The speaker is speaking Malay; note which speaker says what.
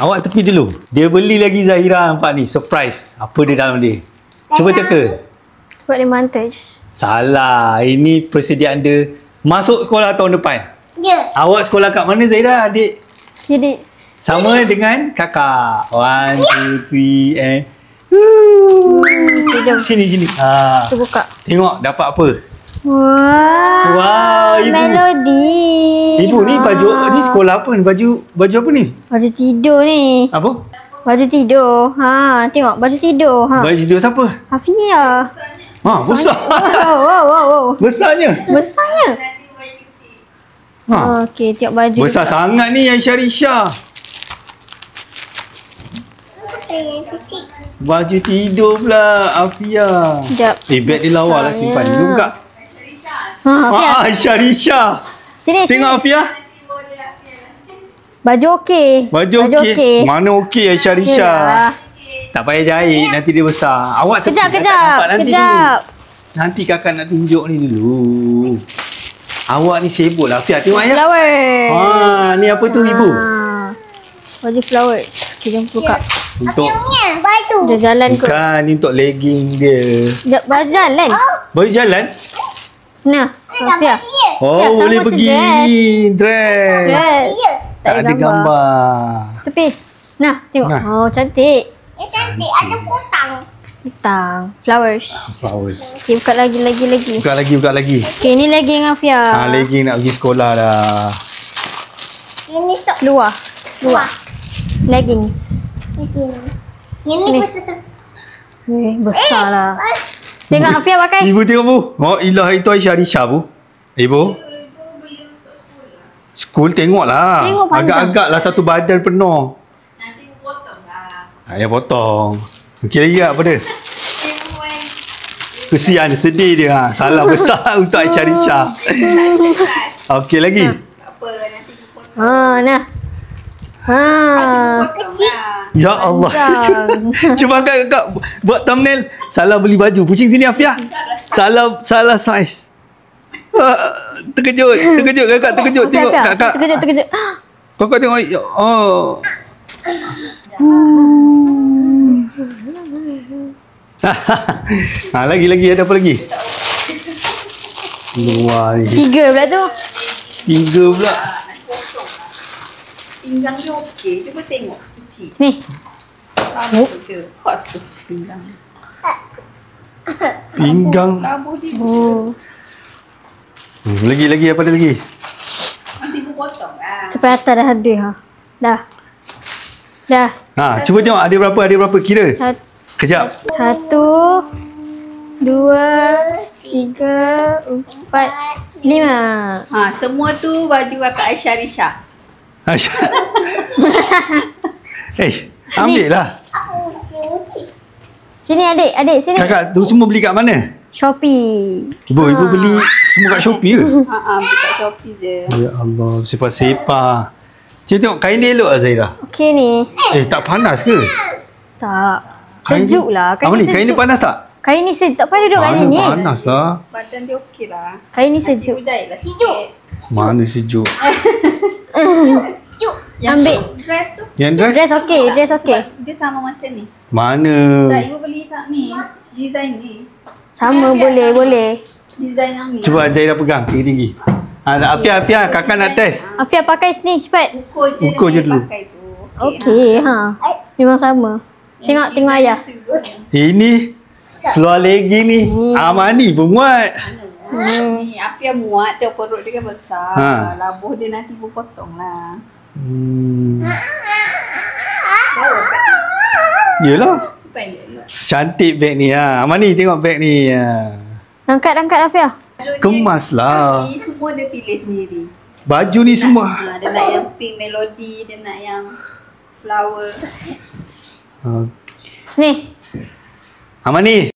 Speaker 1: Awak tepi dulu. Dia beli lagi Zahira nampak ni. Surprise. Apa dia dalam dia? Cuba teka.
Speaker 2: Buat dia montage.
Speaker 1: Salah. Ini persediaan dia masuk sekolah tahun depan.
Speaker 3: Ya.
Speaker 1: Awak sekolah kat mana Zahira, adik?
Speaker 2: Kids.
Speaker 1: Sama dengan kakak. 1, 2, 3 and...
Speaker 2: Okay, jom.
Speaker 1: Sini.
Speaker 2: Kita buka.
Speaker 1: Tengok dapat apa.
Speaker 2: Wah,
Speaker 1: Ibu.
Speaker 2: Melody.
Speaker 1: Ibu ni baju ni sekolah apa ni? Baju apa ni?
Speaker 2: Baju tidur ni.
Speaker 1: Apa?
Speaker 2: Baju tidur. Tengok baju tidur.
Speaker 1: Baju tidur siapa?
Speaker 2: Hafia.
Speaker 1: Besar.
Speaker 2: Wow.
Speaker 1: Besarnya.
Speaker 2: Besarnya. Okey, tengok baju.
Speaker 1: Besar sangat ni Aisyah Risha. Baju tidur pula Afia.
Speaker 2: Sekejap.
Speaker 1: Beg dia lawa lah simpan. Dia buka.
Speaker 2: Hafia.
Speaker 1: Aisyah Risha.
Speaker 2: Sini.
Speaker 1: Tengok Afia.
Speaker 2: Baju okey.
Speaker 1: Baju okey. Mana okey Aisyah Risha? Tak payah jahit, nanti dia besar. Awak tepi.
Speaker 2: Kejap.
Speaker 1: Nanti dulu. Nanti kakak nak tunjuk ni dulu. Awak ni sibuk lah. Afia, tengok ayah.
Speaker 2: Flowers.
Speaker 1: Ni apa tu ibu?
Speaker 2: Baju flowers. Kita buka.
Speaker 1: Untuk
Speaker 3: Baju.
Speaker 2: Dia jalan kot.
Speaker 1: bukan, ni untuk legging dia.
Speaker 2: Sekejap, baju jalan.
Speaker 1: Baju jalan?
Speaker 2: Nah, Afia.
Speaker 1: Oh,
Speaker 2: Ya,
Speaker 1: boleh
Speaker 2: sama
Speaker 1: pergi
Speaker 2: dress.
Speaker 1: ni. Dress. Tak ada gambar.
Speaker 2: Tepi. Nah, tengok.
Speaker 1: Nah.
Speaker 2: Oh, cantik.
Speaker 3: Cantik. Ada putang.
Speaker 2: Bintang. Flowers.
Speaker 1: Flowers.
Speaker 2: Okay, buka lagi.
Speaker 1: Buka lagi.
Speaker 2: Okay, ni legging Afia.
Speaker 1: Legging nak pergi sekolah dah.
Speaker 3: Ini sok.
Speaker 2: Seluar. Leggings.
Speaker 3: Ini besar tu.
Speaker 2: Besar lah. Tengok Afia pakai.
Speaker 1: Ibu tengok bu. Oh, ilah itu Aisyah Risha bu. Ibu. School tengoklah.
Speaker 2: Tengok panjang.
Speaker 1: Agak-agak lah satu badan penuh.
Speaker 4: Nanti potong lah.
Speaker 1: Ya potong. Okey lagi tak apa dia? Kesian, sedih dia. Salah besar untuk Aisyah Risha. Okey lagi.
Speaker 4: Tak apa, nanti aku potong.
Speaker 2: Nah.
Speaker 4: Potong lah.
Speaker 1: Ya Allah. Cuba kakak buat thumbnail. Salah beli baju. Pusing sini Afia. Salah saiz. Terkejut kakak, terkejut. Tengok kakak.
Speaker 2: Terkejut.
Speaker 1: Kakak tengok. Oh. Lagi ada apa lagi? Seluar ni.
Speaker 2: 3 pula tu.
Speaker 1: 3 pula.
Speaker 4: Pinggang dia okey. Cuba tengok. Kecil.
Speaker 2: Ni.
Speaker 4: Sama je. Hot tu pinggang.
Speaker 1: Pinggang.
Speaker 4: Labuh dia.
Speaker 1: Lagi apa ada lagi?
Speaker 4: Nanti aku potong lah.
Speaker 2: Sampai atas dah ada. Dah.
Speaker 1: Cuba tengok ada berapa kira. Kejap.
Speaker 2: 1, 2, 3, 4, 5.
Speaker 4: Semua tu baju kakak Aisyah Risha.
Speaker 1: Ambil lah.
Speaker 2: Sini adik sini.
Speaker 1: Kakak tu semua beli kat mana?
Speaker 2: Shopee.
Speaker 1: Ibu beli semua kat Shopee ke?
Speaker 4: Buka Shopee je.
Speaker 1: Ya Allah, sepah-sepah. Cik tengok kain dia elok lah Zahira.
Speaker 2: Okey ni.
Speaker 1: Tak panas ke?
Speaker 2: Tak.
Speaker 1: Kain
Speaker 2: Sejuk lah.
Speaker 1: Apa ni? Kain dia panas tak?
Speaker 2: Kain ni sejuk. Tak payah duduk kat sini.
Speaker 1: Panas lah.
Speaker 4: Badan dia okey lah.
Speaker 2: Kain ni
Speaker 4: Nanti
Speaker 2: sejuk.
Speaker 4: aku jahit lah
Speaker 3: Sejuk.
Speaker 1: Mana sejuk?
Speaker 3: Sejuk.
Speaker 2: Ambil.
Speaker 4: Dress tu.
Speaker 1: Yang dress?
Speaker 2: Dress okey.
Speaker 4: Dia sama macam ni.
Speaker 1: Mana?
Speaker 4: Tak, ibu beli ni. Design ni.
Speaker 2: Sama boleh.
Speaker 4: Design yang ni.
Speaker 1: Cuba Zahira pegang tinggi-tinggi. Afia, kakak nak test.
Speaker 2: Afia pakai sini cepat.
Speaker 4: Ukur je
Speaker 1: dulu.
Speaker 4: pakai tu.
Speaker 2: Okey, memang sama. Tengok ayah.
Speaker 1: Ini seluar legging ni. Amani pun muat.
Speaker 4: Ni Afia muat, tengok perut dia kan besar. Labuh dia nanti ibu potong lah.
Speaker 1: Yelah.
Speaker 4: Sependek.
Speaker 1: Cantik beg ni. Amani tengok beg ni.
Speaker 2: Angkat Afia.
Speaker 1: Kemas lah.
Speaker 4: Ni semua dia pilih sendiri.
Speaker 1: Baju ni semua.
Speaker 4: Dia nak yang pink melody, dia nak yang flower.
Speaker 2: Ni.
Speaker 1: Amani.